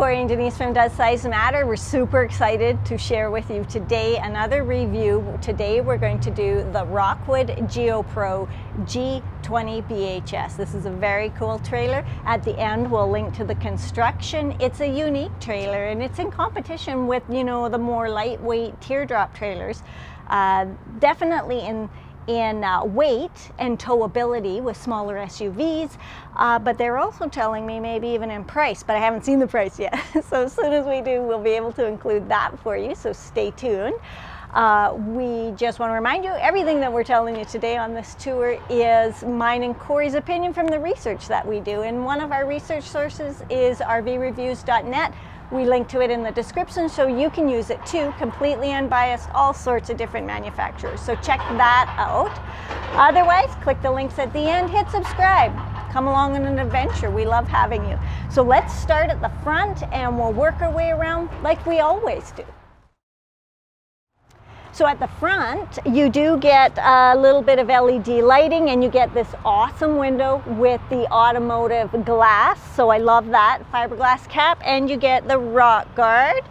Corey and Denise from Does Size Matter. We're super excited to share with you today another review. Today we're going to do the Rockwood GEO PRO G20 BHS. This is a very cool trailer. At the end we'll link to the construction. It's a unique trailer and it's in competition with, you know, the more lightweight teardrop trailers. Definitely in weight and towability with smaller SUVs, but they're also telling me maybe even in price, but I haven't seen the price yet. So as soon as we do, we'll be able to include that for you, so stay tuned. We just want to remind you, everything that we're telling you today on this tour is mine and Corey's opinion from the research that we do, and one of our research sources is rvreviews.net. We link to it in the description so you can use it too, completely unbiased, all sorts of different manufacturers. So check that out. Otherwise, click the links at the end, hit subscribe. Come along on an adventure. We love having you. So let's start at the front and we'll work our way around like we always do. So at the front, you do get a little bit of LED lighting and you get this awesome window with the automotive glass. So I love that fiberglass cap, and you get the rock guard,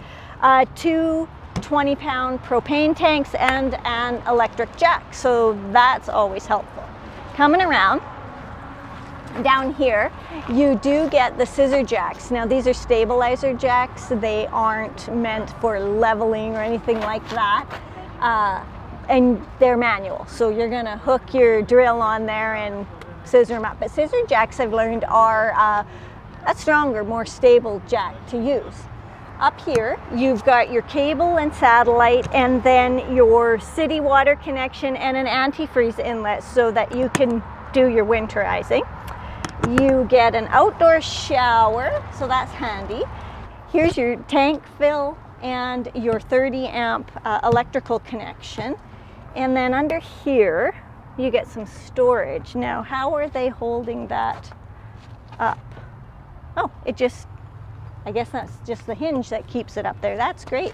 two 20-pound propane tanks and an electric jack. So that's always helpful. Coming around, down here, you do get the scissor jacks. Now these are stabilizer jacks. They aren't meant for leveling or anything like that. And they're manual, so you're gonna hook your drill on there and scissor them up. But scissor jacks, I've learned, are a stronger, more stable jack to use. Up here, you've got your cable and satellite, and then your city water connection and an antifreeze inlet so that you can do your winterizing. You get an outdoor shower, so that's handy. Here's your tank fill and your 30 amp electrical connection, and then under here you get some storage. Now how are they holding that up? Oh, I guess that's just the hinge that keeps it up there. That's great.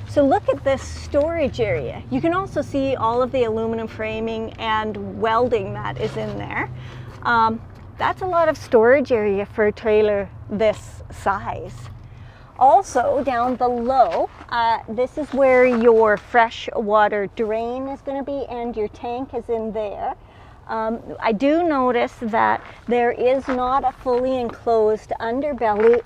So look at this storage area. You can also see all of the aluminum framing and welding that is in there. That's a lot of storage area for a trailer this size. Also, down below, this is where your fresh water drain is going to be, and your tank is in there. I do notice that there is not a fully enclosed underbelly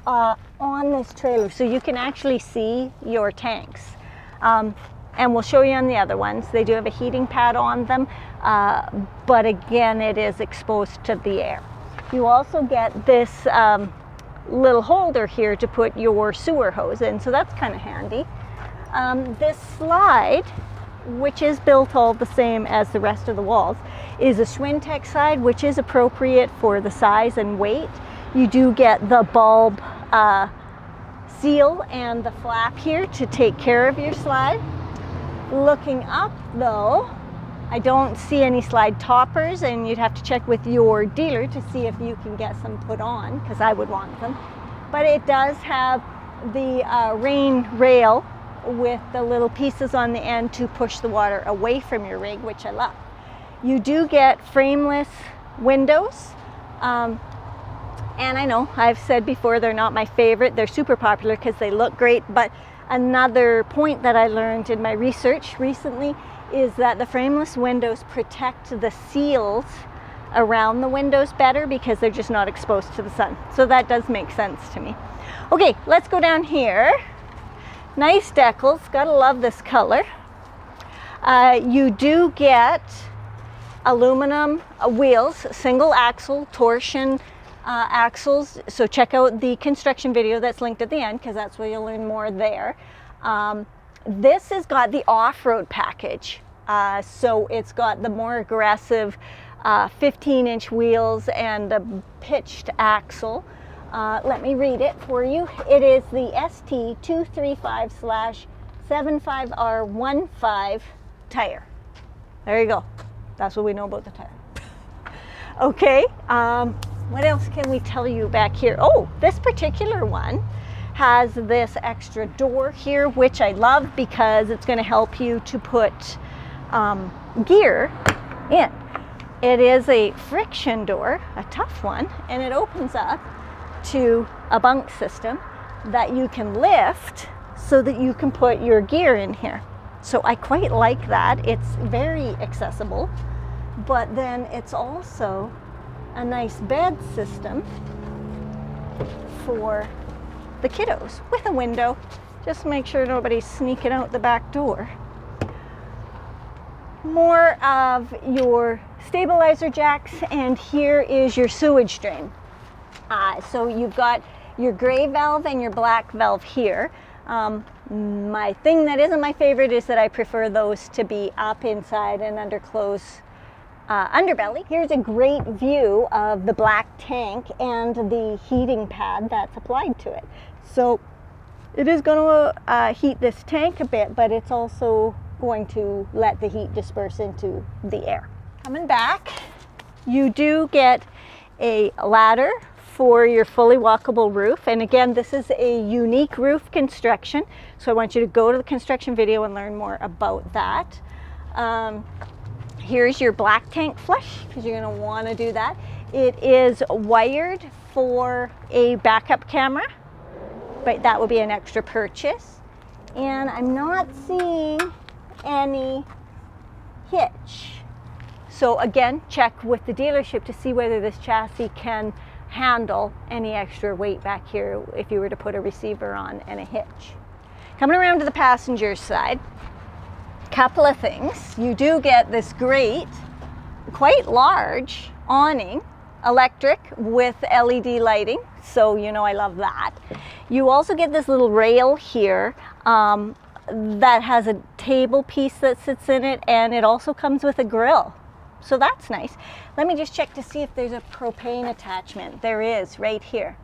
on this trailer, so you can actually see your tanks. And we'll show you on the other ones. They do have a heating pad on them, but again, it is exposed to the air. You also get this little holder here to put your sewer hose in, so that's kind of handy. This slide, which is built all the same as the rest of the walls, is a Schwintek side, which is appropriate for the size and weight. You do get the bulb seal and the flap here to take care of your slide. Looking up though, I don't see any slide toppers, and you'd have to check with your dealer to see if you can get some put on, because I would want them. But it does have the rain rail with the little pieces on the end to push the water away from your rig, which I love. You do get frameless windows, and I know I've said before they're not my favorite. They're super popular because they look great, but another point that I learned in my research recently is that the frameless windows protect the seals around the windows better because they're just not exposed to the sun. So that does make sense to me. Okay, let's go down here. Nice decals, gotta love this color. You do get aluminum wheels, single axle, torsion axles. So check out the construction video that's linked at the end, because that's where you'll learn more there. This has got the off-road package, so it's got the more aggressive 15-inch wheels and a pitched axle. Let me read it for you. It is the ST235/75R15 tire. There you go. That's what we know about the tire. Okay, what else can we tell you back here? Oh, this particular one has this extra door here, which I love because it's going to help you to put gear in. It is a friction door, a tough one, and it opens up to a bunk system. that you can lift so that you can put your gear in here. So I quite like that. It's very accessible, but then it's also a nice bed system for the kiddos with a window. Just make sure nobody's sneaking out the back door. More of your stabilizer jacks, and here is your sewage drain. So you've got your gray valve and your black valve here. My thing that isn't my favorite is that I prefer those to be up inside and under closed underbelly. Here's a great view of the black tank and the heating pad that's applied to it. So it is going to heat this tank a bit, but it's also going to let the heat disperse into the air. Coming back, you do get a ladder for your fully walkable roof. And again, this is a unique roof construction, so I want you to go to the construction video and learn more about that. Here's your black tank flush, because you're going to want to do that. It is wired for a backup camera, but that would be an extra purchase. And I'm not seeing any hitch. So again, check with the dealership to see whether this chassis can handle any extra weight back here if you were to put a receiver on and a hitch. Coming around to the passenger side, couple of things. You do get this great, quite large awning, electric with LED lighting, so you know I love that. You also get this little rail here that has a table piece that sits in it, and it also comes with a grill. So that's nice. Let me just check to see if there's a propane attachment. There is, right here.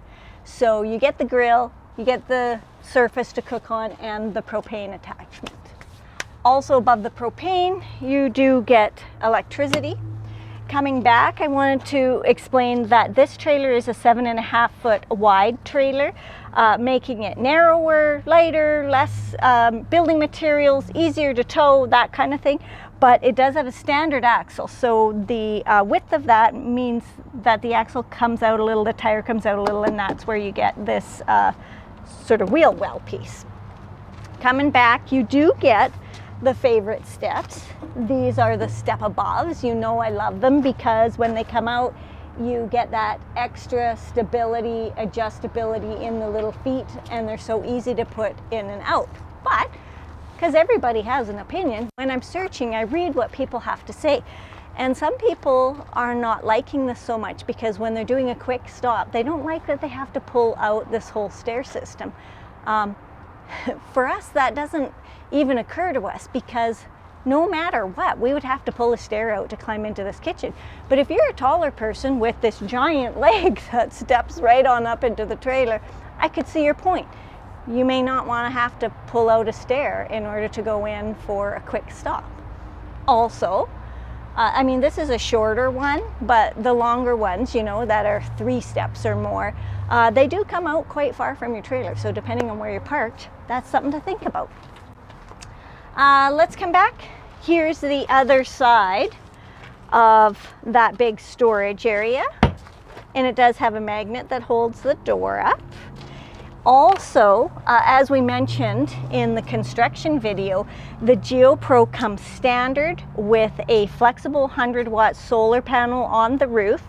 So you get the grill, you get the surface to cook on, and the propane attachment. Also above the propane, you do get electricity. Coming back, I wanted to explain that this trailer is a 7.5 foot wide trailer, making it narrower, lighter, less building materials, easier to tow, that kind of thing. But it does have a standard axle, so the width of that means that the axle comes out a little, the tire comes out a little, and that's where you get this sort of wheel well piece. Coming back, you do get the favorite steps. These are the step aboves. You know I love them because when they come out, you get that extra stability, adjustability in the little feet, and they're so easy to put in and out. But because everybody has an opinion, when I'm searching, I read what people have to say. And some people are not liking this so much because when they're doing a quick stop, they don't like that they have to pull out this whole stair system. For us, that doesn't even occur to us because no matter what, we would have to pull a stair out to climb into this kitchen. But if you're a taller person with this giant leg that steps right on up into the trailer, I could see your point. You may not want to have to pull out a stair in order to go in for a quick stop. Also, I mean, this is a shorter one, but the longer ones, you know, that are 3 steps or more, they do come out quite far from your trailer. So depending on where you're parked, that's something to think about. Let's come back. Here's the other side of that big storage area. And it does have a magnet that holds the door up. Also, as we mentioned in the construction video, the GEO PRO comes standard with a flexible 100-watt solar panel on the roof,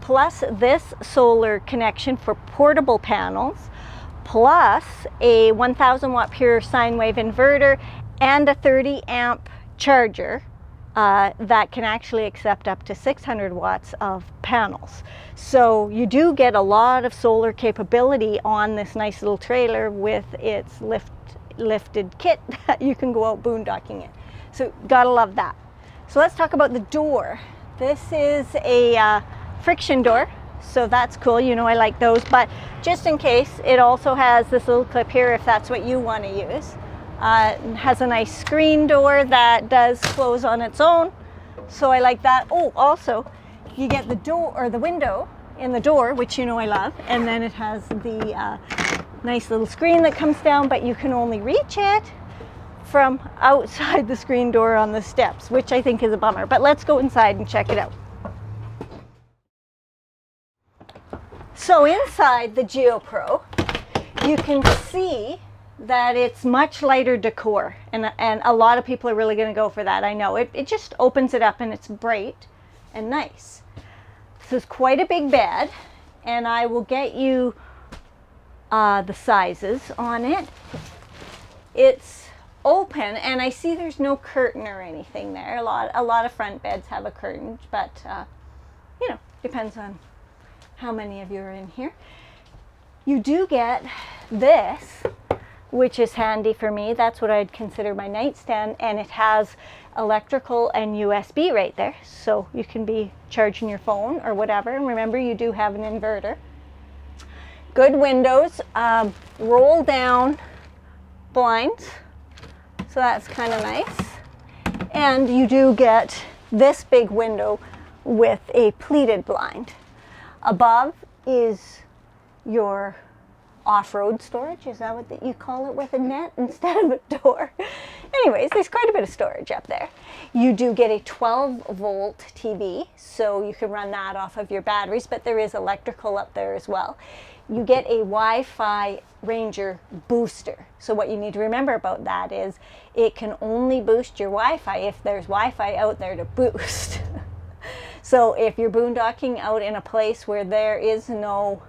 plus this solar connection for portable panels, plus a 1,000-watt pure sine wave inverter, and a 30-amp charger that can actually accept up to 600 watts of panels. So you do get a lot of solar capability on this nice little trailer with its lifted kit that you can go out boondocking in. So gotta love that. So let's talk about the door. This is a friction door, so that's cool. You know I like those, but just in case, it also has this little clip here if that's what you want to use. It has a nice screen door that does close on its own, so I like that. Oh, also, you get the door or the window in the door, which you know I love, and then it has the nice little screen that comes down, but you can only reach it from outside the screen door on the steps, which I think is a bummer. But let's go inside and check it out. So inside the GEO PRO, you can see that it's much lighter decor, and a lot of people are really going to go for that. I know it just opens it up and it's bright and nice. This is quite a big bed, and I will get you the sizes on it. It's open, and I see there's no curtain or anything there. A lot of front beds have a curtain, but you know, depends on how many of you are in here. You do get this, which is handy for me. That's what I'd consider my nightstand, and it has electrical and USB right there, so you can be charging your phone or whatever. And remember, you do have an inverter. Good windows, roll down blinds, so that's kind of nice. And you do get this big window with a pleated blind. Above is your off-road storage. Is that what you call it, with a net instead of a door? Anyways, there's quite a bit of storage up there. You do get a 12-volt TV, so you can run that off of your batteries, but there is electrical up there as well. You get a Wi-Fi Ranger booster. So what you need to remember about that is it can only boost your Wi-Fi if there's Wi-Fi out there to boost. So if you're boondocking out in a place where there is no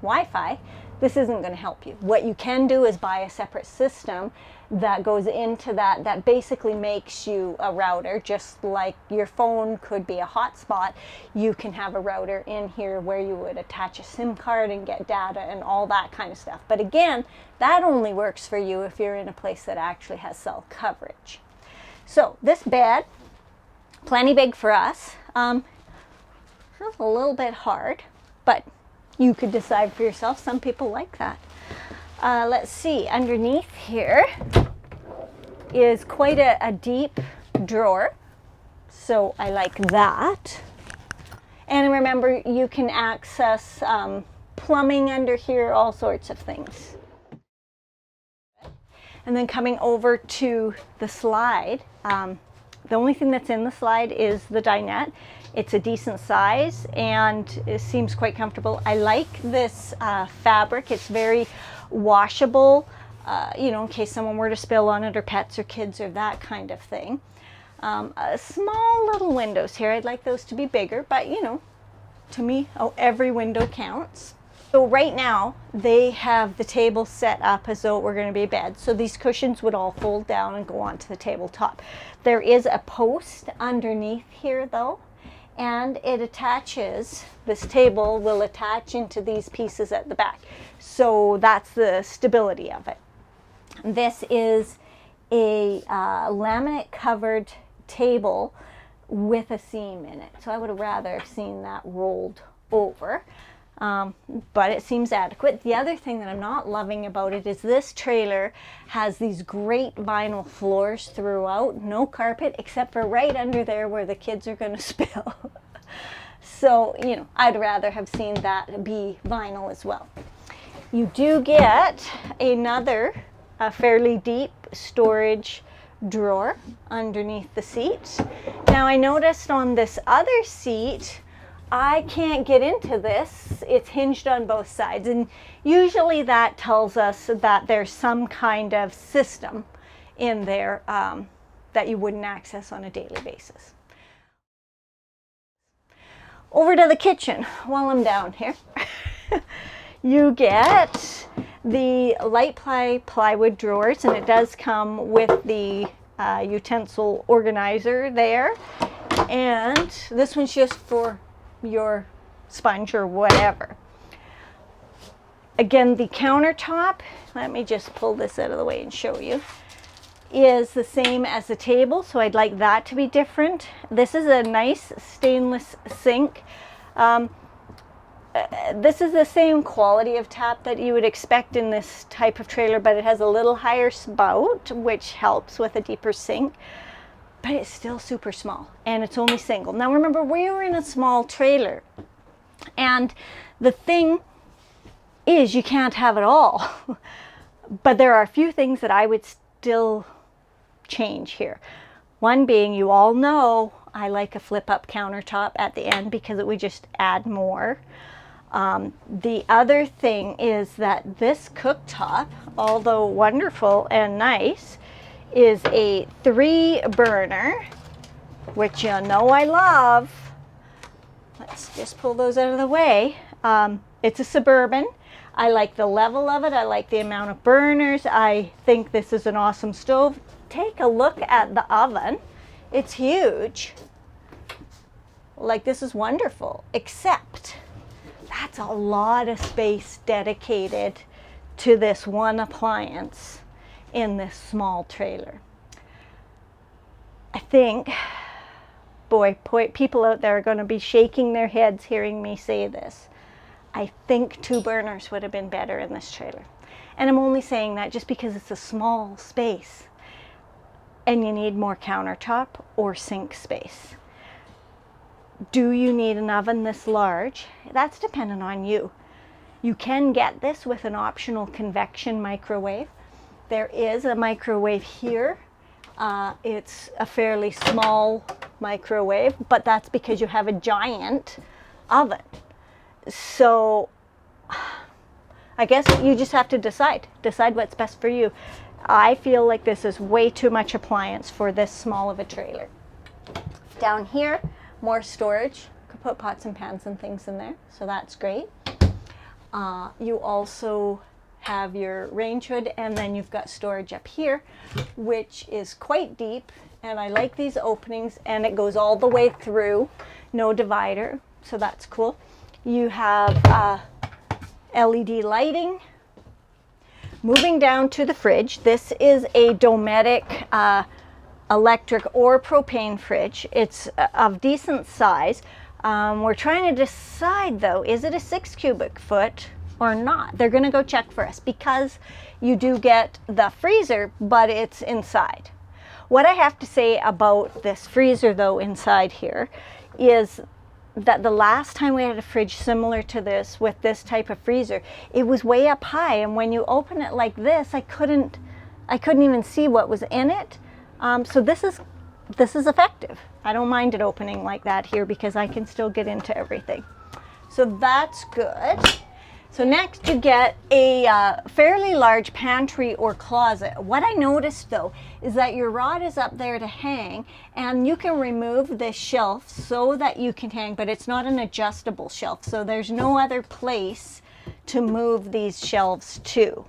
Wi-Fi, this isn't going to help you. What you can do is buy a separate system that goes into that basically makes you a router. Just like your phone could be a hotspot, you can have a router in here where you would attach a SIM card and get data and all that kind of stuff. But again, that only works for you if you're in a place that actually has cell coverage. So this bed, plenty big for us. It's a little bit hard, but you could decide for yourself. Some people like that. Let's see, underneath here is quite a deep drawer, so I like that. And remember, you can access plumbing under here, all sorts of things. And then coming over to the slide, the only thing that's in the slide is the dinette. It's a decent size and it seems quite comfortable. I like this fabric. It's very washable, you know, in case someone were to spill on it, or pets or kids or that kind of thing. Small little windows here. I'd like those to be bigger, but you know, to me, every window counts. So right now they have the table set up as though it were going to be a bed. So these cushions would all fold down and go onto the tabletop. There is a post underneath here though, and it attaches, this table will attach into these pieces at the back. So that's the stability of it. This is a laminate covered table with a seam in it. So I would have rather seen that rolled over. But it seems adequate. The other thing that I'm not loving about it is this trailer has these great vinyl floors throughout, no carpet except for right under there where the kids are going to spill. So, you know, I'd rather have seen that be vinyl as well. You do get another fairly deep storage drawer underneath the seat. Now I noticed on this other seat, I can't get into this. It's hinged on both sides, and usually that tells us that there's some kind of system in there that you wouldn't access on a daily basis. Over to the kitchen while I'm down here. You get the light plywood drawers, and it does come with the utensil organizer there, and this one's just for your sponge or whatever. Again, the countertop, let me just pull this out of the way and show you, is the same as the table, so I'd like that to be different. This is a nice stainless sink. This is the same quality of tap that you would expect in this type of trailer, but it has a little higher spout, which helps with a deeper sink. But it's still super small, and it's only single. Now remember, we were in a small trailer, and the thing is you can't have it all. But there are a few things that I would still change here. One being, you all know I like a flip-up countertop at the end because it would just add more. The other thing is that this cooktop, although wonderful and nice, is a 3-burner, which you know I love. Let's just pull those out of the way. It's a Suburban. I like the level of it. I like the amount of burners. I think this is an awesome stove. Take a look at the oven. It's huge. Like, this is wonderful, except that's a lot of space dedicated to this one appliance in this small trailer. I think, boy, people out there are going to be shaking their heads hearing me say this. I think 2 burners would have been better in this trailer. And I'm only saying that just because it's a small space and you need more countertop or sink space. Do you need an oven this large? That's dependent on you. You can get this with an optional convection microwave. There is a microwave here. It's a fairly small microwave, but that's because you have a giant oven. So I guess you just have to decide what's best for you. I feel like this is way too much appliance for this small of a trailer. Down here, more storage. Could put pots and pans and things in there, so that's great. You also have your range hood, and then you've got storage up here, which is quite deep, and I like these openings, and it goes all the way through, no divider, so that's cool. You have LED lighting. Moving down to the fridge, this is a Dometic electric or propane fridge. It's of decent size. We're trying to decide though, is it a 6 cubic foot or not? They're going to go check for us because you do get the freezer, but it's inside. What I have to say about this freezer though inside here is that the last time we had a fridge similar to this with this type of freezer, it was way up high, and when you open it like this, I couldn't even see what was in it. So this is effective. I don't mind it opening like that here because I can still get into everything. So that's good. So next you get a fairly large pantry or closet. What I noticed though is that your rod is up there to hang, and you can remove this shelf so that you can hang, but it's not an adjustable shelf. So there's no other place to move these shelves to.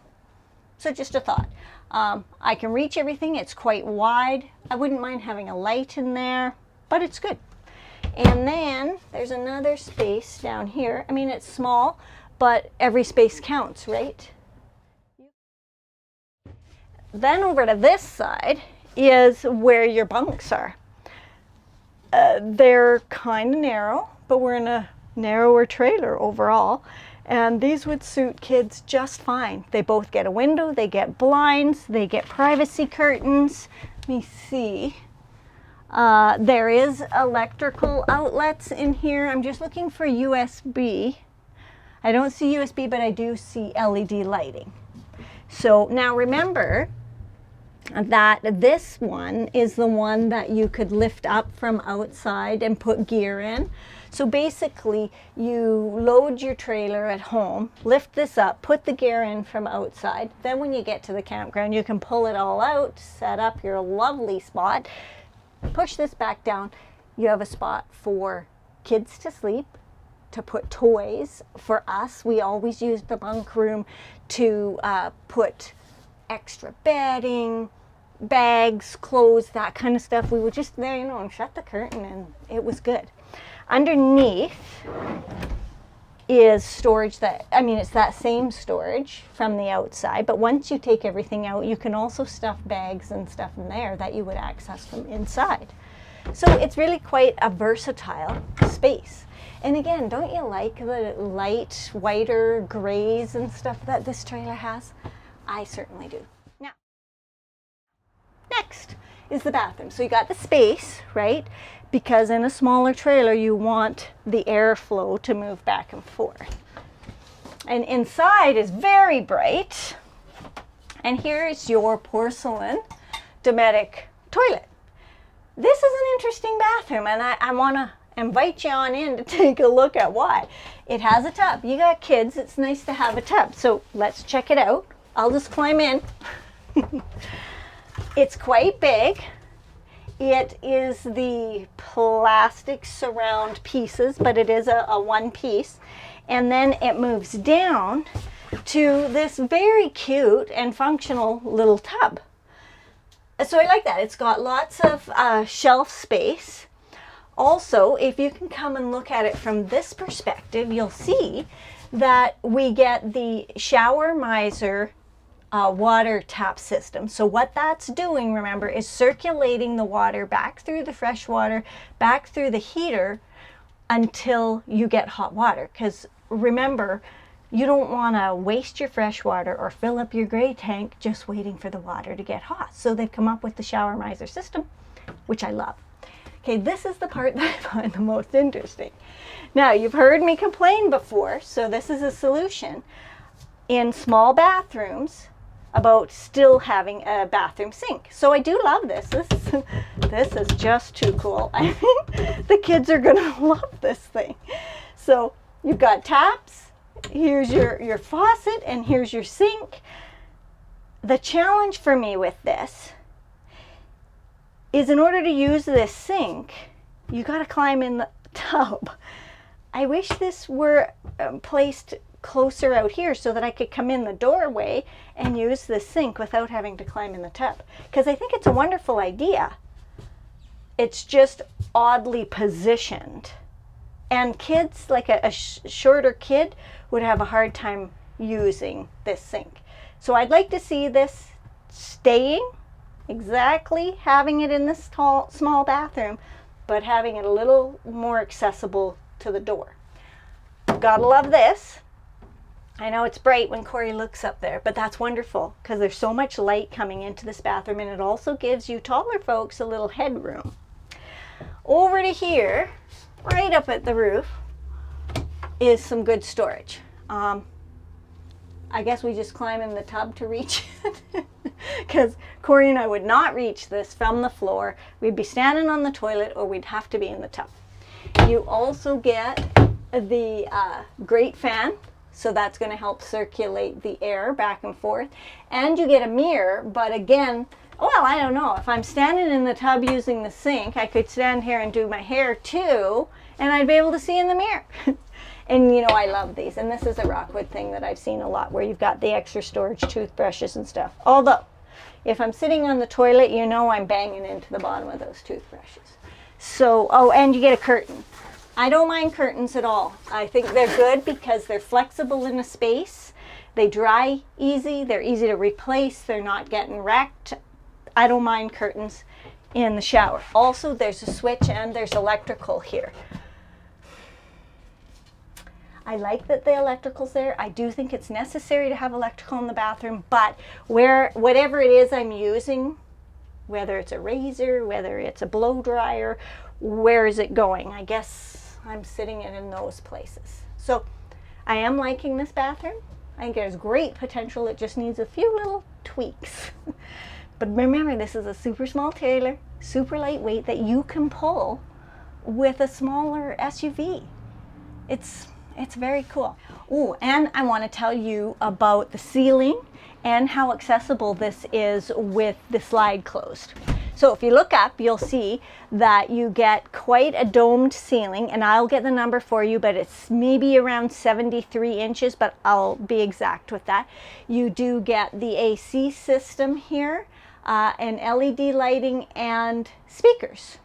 So just a thought. I can reach everything. It's quite wide. I wouldn't mind having a light in there, but it's good. And then there's another space down here. I mean, it's small, but every space counts, right? Then over to this side is where your bunks are. They're kind of narrow, but we're in a narrower trailer overall. And these would suit kids just fine. They both get a window, they get blinds, they get privacy curtains. Let me see. There is electrical outlets in here. I'm just looking for USB. I don't see USB, but I do see LED lighting. So now remember that this one is the one that you could lift up from outside and put gear in. So basically you load your trailer at home, lift this up, put the gear in from outside. Then when you get to the campground, you can pull it all out, set up your lovely spot, push this back down. You have a spot for kids to sleep, to put toys. For us, we always use the bunk room to put extra bedding, bags, clothes, that kind of stuff. We would just there, you know, and shut the curtain, and it was good. Underneath is storage that, I mean, it's that same storage from the outside, but once you take everything out, you can also stuff bags and stuff in there that you would access from inside. So it's really quite a versatile space. And again, don't you like the light, whiter grays and stuff that this trailer has? I certainly do. Now, next is the bathroom. So you got the space, right? Because in a smaller trailer, you want the airflow to move back and forth. And inside is very bright. And here's your porcelain Dometic toilet. This is an interesting bathroom, and I want to invite you on in to take a look at why. It has a tub. You got kids, it's nice to have a tub. So let's check it out. I'll just climb in. It's quite big. It is the plastic surround pieces, but it is a one piece. And then it moves down to this very cute and functional little tub. So I like that. It's got lots of shelf space. Also, if you can come and look at it from this perspective, you'll see that we get the shower miser water tap system. So what that's doing, remember, is circulating the water back through the fresh water, back through the heater until you get hot water. Because remember, you don't want to waste your fresh water or fill up your gray tank just waiting for the water to get hot. So they've come up with the shower miser system, which I love. Okay, this is the part that I find the most interesting. Now, you've heard me complain before, so this is a solution in small bathrooms about still having a bathroom sink. So I do love this. This is just too cool. I think the kids are gonna love this thing. So you've got taps, here's your faucet, and here's your sink. The challenge for me with this is, in order to use this sink, you gotta climb in the tub. I wish this were placed closer out here so that I could come in the doorway and use the sink without having to climb in the tub, because I think it's a wonderful idea. It's just oddly positioned, and kids, like a shorter kid, would have a hard time using this sink. So I'd like to see this staying exactly, having it in this small bathroom, but having it a little more accessible to the door. Gotta love this. I know it's bright when Corey looks up there, but that's wonderful because there's so much light coming into this bathroom, and it also gives you taller folks a little headroom. Over to here, right up at the roof, is some good storage. I guess we just climb in the tub to reach it because Corey and I would not reach this from the floor. We'd be standing on the toilet, or we'd have to be in the tub. You also get the grate fan. So that's going to help circulate the air back and forth. And you get a mirror, but again, well, I don't know. If I'm standing in the tub using the sink, I could stand here and do my hair too, and I'd be able to see in the mirror. And you know, I love these. And this is a Rockwood thing that I've seen a lot, where you've got the extra storage toothbrushes and stuff. Although, if I'm sitting on the toilet, you know I'm banging into the bottom of those toothbrushes. So, oh, and you get a curtain. I don't mind curtains at all. I think they're good because they're flexible in a space. They dry easy. They're easy to replace. They're not getting wrecked. I don't mind curtains in the shower. Also, there's a switch and there's electrical here. I like that the electrical's there. I do think it's necessary to have electrical in the bathroom, but whatever it is I'm using, whether it's a razor, whether it's a blow dryer, where is it going? I guess I'm sitting in those places. So I am liking this bathroom. I think there's great potential. It just needs a few little tweaks. But remember, this is a super small trailer, super lightweight, that you can pull with a smaller SUV. It's very cool. Oh, and I want to tell you about the ceiling and how accessible this is with the slide closed. So if you look up, you'll see that you get quite a domed ceiling, and I'll get the number for you, but it's maybe around 73 inches, but I'll be exact with that. You do get the AC system here, and LED lighting and speakers.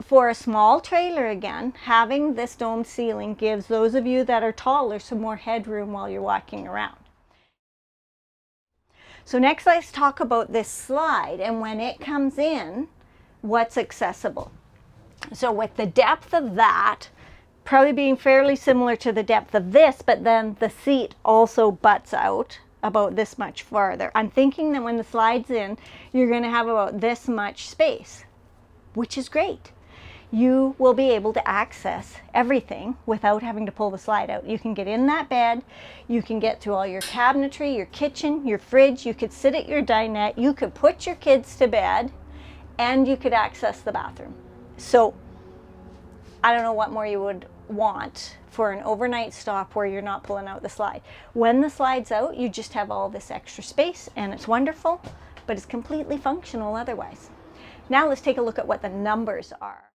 For a small trailer, again, having this domed ceiling gives those of you that are taller some more headroom while you're walking around. So next, let's talk about this slide, and when it comes in, what's accessible. So with the depth of that probably being fairly similar to the depth of this, but then the seat also butts out about this much farther. I'm thinking that when the slide's in, you're going to have about this much space, which is great. You will be able to access everything without having to pull the slide out. You can get in that bed, you can get through all your cabinetry, your kitchen, your fridge, you could sit at your dinette, you could put your kids to bed, and you could access the bathroom. So I don't know what more you would want for an overnight stop where you're not pulling out the slide. When the slide's out, you just have all this extra space, and it's wonderful, but it's completely functional otherwise. Now let's take a look at what the numbers are.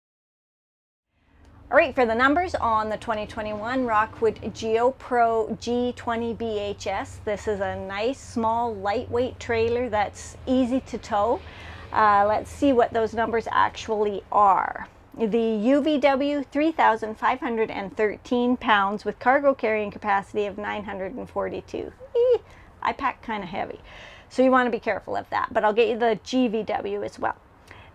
All right, for the numbers on the 2021 Rockwood GEO PRO G20 BHS, this is a nice, small, lightweight trailer that's easy to tow. Let's see what those numbers actually are. The UVW, 3,513 pounds with cargo carrying capacity of 942. I pack kind of heavy, so you want to be careful of that, but I'll get you the GVW as well.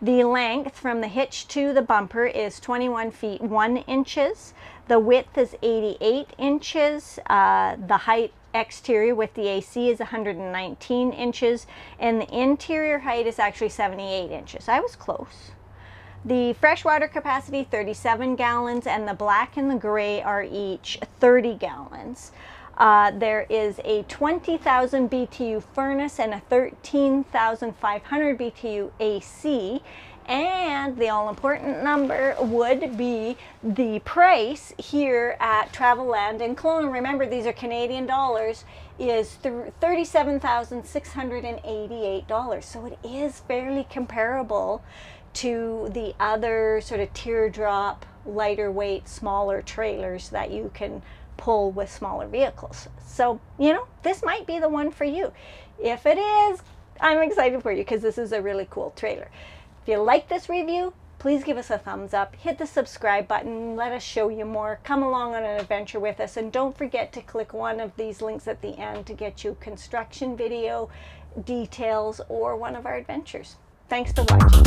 The length from the hitch to the bumper is 21 feet 1 inches. The width is 88 inches. The height exterior with the AC is 119 inches, and the interior height is actually 78 inches. I was close. The freshwater capacity, 37 gallons, and the black and the gray are each 30 gallons. There is a 20,000 BTU furnace and a 13,500 BTU AC, and the all-important number would be the price here at Travelland in Kelowna. Remember, these are Canadian dollars, is $37,688. So it is fairly comparable to the other sort of teardrop, lighter weight, smaller trailers that you can pull with smaller vehicles. So, you know, this might be the one for you. If it is, I'm excited for you because this is a really cool trailer. If you like this review, please give us a thumbs up, hit the subscribe button, let us show you more, come along on an adventure with us, and don't forget to click one of these links at the end to get you construction video, details, or one of our adventures. Thanks for watching.